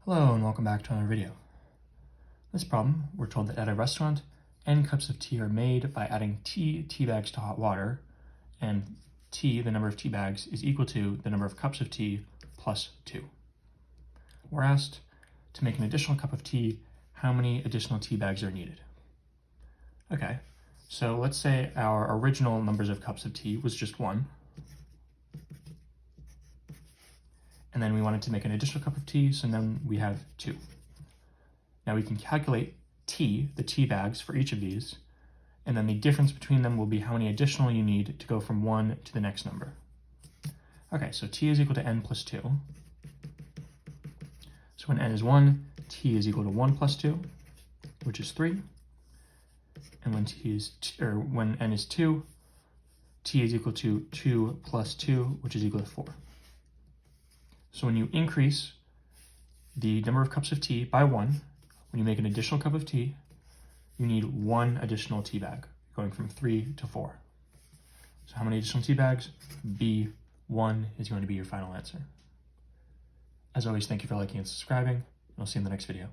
Hello and welcome back to another video. In this problem, we're told that at a restaurant, n cups of tea are made by adding tea bags to hot water, and tea, the number of tea bags, is equal to the number of cups of tea plus 2. We're asked to make an additional cup of tea, how many additional tea bags are needed? Okay, so let's say our original numbers of cups of tea was just 1, and then we wanted to make an additional cup of tea, so then we have 2. Now we can calculate tea, the tea bags for each of these, and then the difference between them will be how many additional you need to go from 1 to the next number. Okay, so t is equal to n plus 2. So when n is 1, t is equal to 1 plus 2, which is 3. And when n is 2, t is equal to 2 plus 2, which is equal to 4. So when you increase the number of cups of tea by 1, when you make an additional cup of tea, you need 1 additional tea bag, going from 3 to 4. So how many additional tea bags? B1 is going to be your final answer. As always, thank you for liking and subscribing, and I'll see you in the next video.